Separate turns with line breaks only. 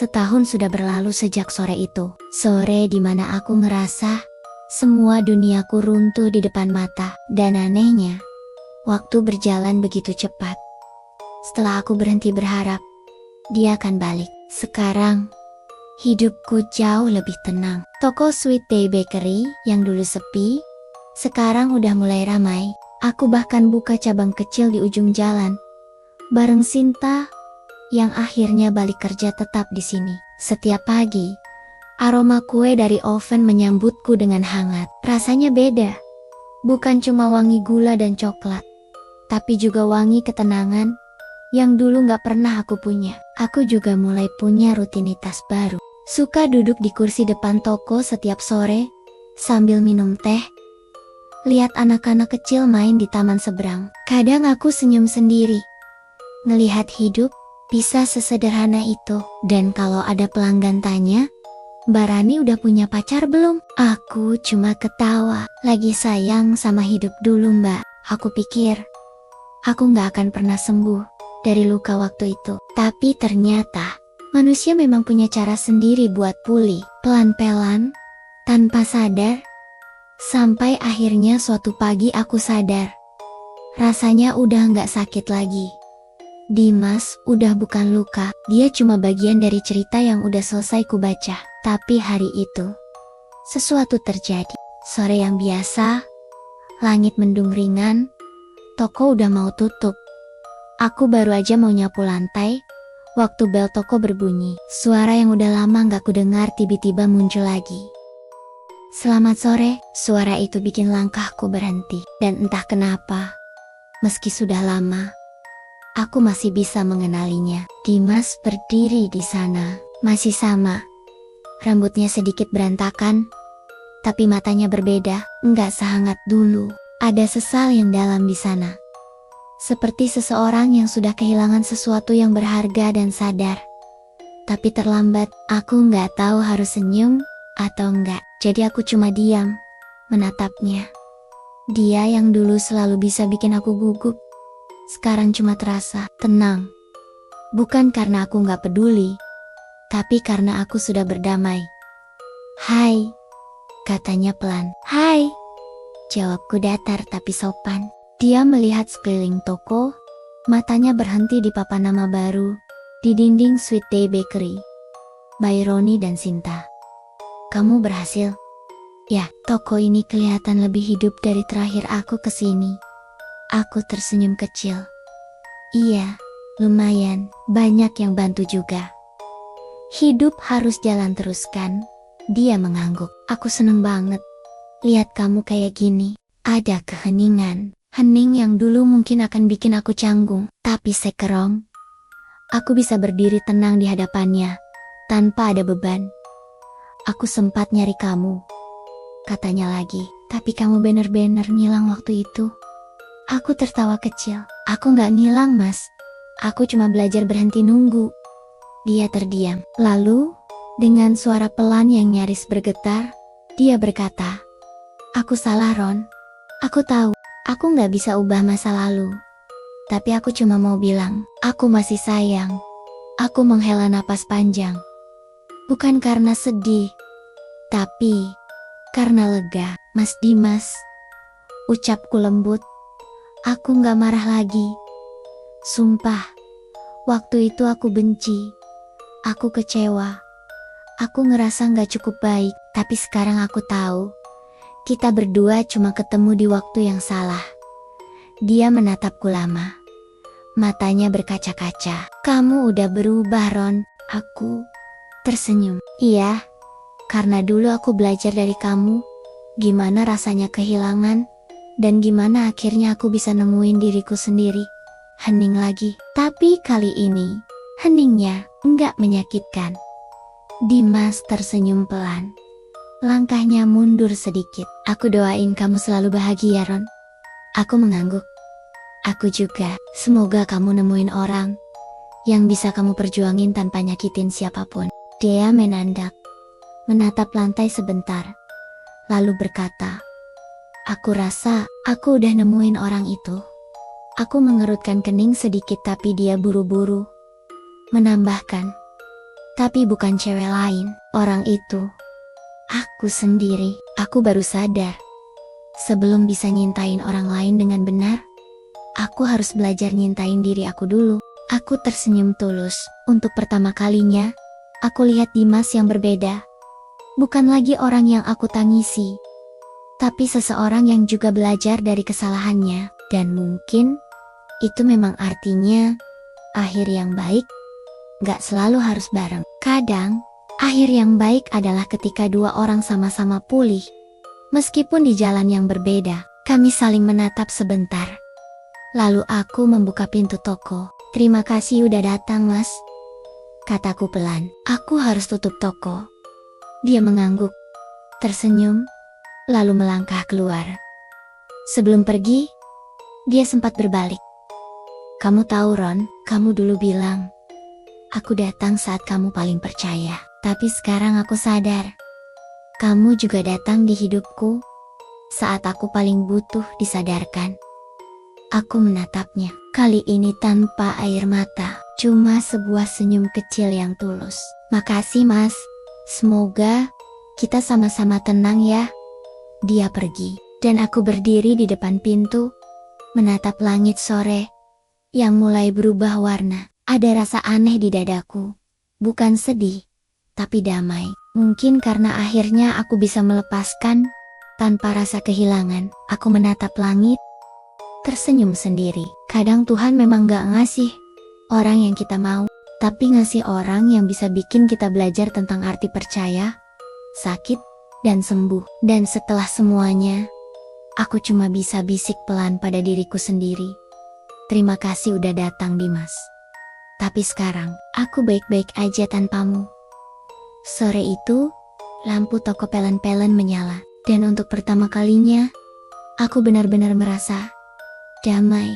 Setahun sudah berlalu sejak sore itu. Sore di mana aku ngerasa semua duniaku runtuh di depan mata. Dan anehnya, waktu berjalan begitu cepat. Setelah aku berhenti berharap, dia akan balik. Sekarang, hidupku jauh lebih tenang. Toko Sweet Day Bakery yang dulu sepi, sekarang udah mulai ramai. Aku bahkan buka cabang kecil di ujung jalan. Bareng Sinta, yang akhirnya balik kerja tetap di sini. Setiap pagi, aroma kue dari oven menyambutku dengan hangat. Rasanya beda. Bukan cuma wangi gula dan coklat, tapi juga wangi ketenangan yang dulu gak pernah aku punya. Aku juga mulai punya rutinitas baru. Suka duduk di kursi depan toko setiap sore, sambil minum teh. Lihat anak-anak kecil main di taman seberang. Kadang aku senyum sendiri, ngelihat hidup bisa sesederhana itu. Dan kalau ada pelanggan tanya, "Mbak Rani udah punya pacar belum?" Aku cuma ketawa. Lagi sayang sama hidup dulu, Mbak. Aku pikir aku gak akan pernah sembuh dari luka waktu itu. Tapi ternyata manusia memang punya cara sendiri buat pulih. Pelan-pelan, tanpa sadar, sampai akhirnya suatu pagi aku sadar. Rasanya udah gak sakit lagi. Dimas udah bukan luka, dia cuma bagian dari cerita yang udah selesai kubaca. Tapi hari itu, sesuatu terjadi. Sore yang biasa, langit mendung ringan, toko udah mau tutup. Aku baru aja mau nyapu lantai, waktu bel toko berbunyi. Suara yang udah lama gak kudengar tiba-tiba muncul lagi. "Selamat sore." Suara itu bikin langkahku berhenti. Dan entah kenapa, meski sudah lama, aku masih bisa mengenalinya. Dimas berdiri di sana, masih sama. Rambutnya sedikit berantakan, tapi matanya berbeda, enggak sehangat dulu. Ada sesal yang dalam di sana. Seperti seseorang yang sudah kehilangan sesuatu yang berharga dan sadar. Tapi terlambat, aku enggak tahu harus senyum atau enggak. Jadi aku cuma diam, menatapnya. Dia yang dulu selalu bisa bikin aku gugup, sekarang cuma terasa tenang. Bukan karena aku gak peduli, tapi karena aku sudah berdamai. "Hai," katanya pelan. "Hai," jawabku datar tapi sopan. Dia melihat sekeliling toko, matanya berhenti di papan nama baru, di dinding Sweet Day Bakery, by Roni dan Sinta. "Kamu berhasil." "Ya, toko ini kelihatan lebih hidup dari terakhir aku kesini." Aku tersenyum kecil. "Iya, lumayan, banyak yang bantu juga." "Hidup harus jalan terus kan?" Dia mengangguk. "Aku seneng banget lihat kamu kayak gini." Ada keheningan. Hening yang dulu mungkin akan bikin aku canggung. Tapi sekarang, aku bisa berdiri tenang di hadapannya, tanpa ada beban. "Aku sempat nyari kamu," katanya lagi. "Tapi kamu bener-bener ngilang waktu itu." Aku tertawa kecil. "Aku gak ngilang, Mas. Aku cuma belajar berhenti nunggu." Dia terdiam. Lalu, dengan suara pelan yang nyaris bergetar, dia berkata, "Aku salah, Ron. Aku tahu, aku gak bisa ubah masa lalu. Tapi aku cuma mau bilang, aku masih sayang." Aku menghela napas panjang. Bukan karena sedih, tapi karena lega. "Mas Dimas," ucapku lembut, "aku gak marah lagi. Sumpah, waktu itu aku benci. Aku kecewa. Aku ngerasa gak cukup baik. Tapi sekarang aku tahu, kita berdua cuma ketemu di waktu yang salah." Dia menatapku lama. Matanya berkaca-kaca. "Kamu udah berubah, Ron." Aku tersenyum. "Iya, karena dulu aku belajar dari kamu, gimana rasanya kehilangan, dan gimana akhirnya aku bisa nemuin diriku sendiri." Hening lagi. Tapi kali ini, heningnya enggak menyakitkan. Dimas tersenyum pelan. Langkahnya mundur sedikit. "Aku doain kamu selalu bahagia, Ron." Aku mengangguk. "Aku juga. Semoga kamu nemuin orang yang bisa kamu perjuangin tanpa nyakitin siapapun." Dia menandak, menatap lantai sebentar, lalu berkata, "Aku rasa aku udah nemuin orang itu." Aku mengerutkan kening sedikit tapi dia buru-buru menambahkan, Tapi bukan cewek lain, orang itu. Aku sendiri. Aku baru sadar. Sebelum bisa nyintain orang lain dengan benar, aku harus belajar nyintain diri aku dulu. Aku tersenyum tulus. Untuk pertama kalinya, aku lihat Dimas yang berbeda. Bukan lagi orang yang aku tangisi, tapi seseorang yang juga belajar dari kesalahannya. Dan mungkin, itu memang artinya, akhir yang baik, gak selalu harus bareng. Kadang, akhir yang baik adalah ketika dua orang sama-sama pulih. Meskipun di jalan yang berbeda, kami saling menatap sebentar. Lalu aku membuka pintu toko. "Terima kasih udah datang, Mas," kataku pelan. "Aku harus tutup toko." Dia mengangguk, tersenyum, lalu melangkah keluar. Sebelum pergi, dia sempat berbalik. "Kamu tahu, Ron, kamu dulu bilang, aku datang saat kamu paling percaya. Tapi sekarang aku sadar, kamu juga datang di hidupku saat aku paling butuh disadarkan." Aku menatapnya, kali ini tanpa air mata, cuma sebuah senyum kecil yang tulus. "Makasih, Mas. Semoga kita sama-sama tenang ya." Dia pergi, dan aku berdiri di depan pintu, menatap langit sore yang mulai berubah warna. Ada rasa aneh di dadaku, bukan sedih, tapi damai. Mungkin karena akhirnya aku bisa melepaskan tanpa rasa kehilangan. Aku menatap langit, tersenyum sendiri. Kadang Tuhan memang gak ngasih orang yang kita mau, tapi ngasih orang yang bisa bikin kita belajar tentang arti percaya, sakit, dan sembuh. Dan setelah semuanya, aku cuma bisa bisik pelan pada diriku sendiri, "Terima kasih udah datang, Dimas. Tapi sekarang, aku baik-baik aja tanpamu." Sore itu, lampu toko pelen-pelen menyala, dan untuk pertama kalinya, aku benar-benar merasa damai.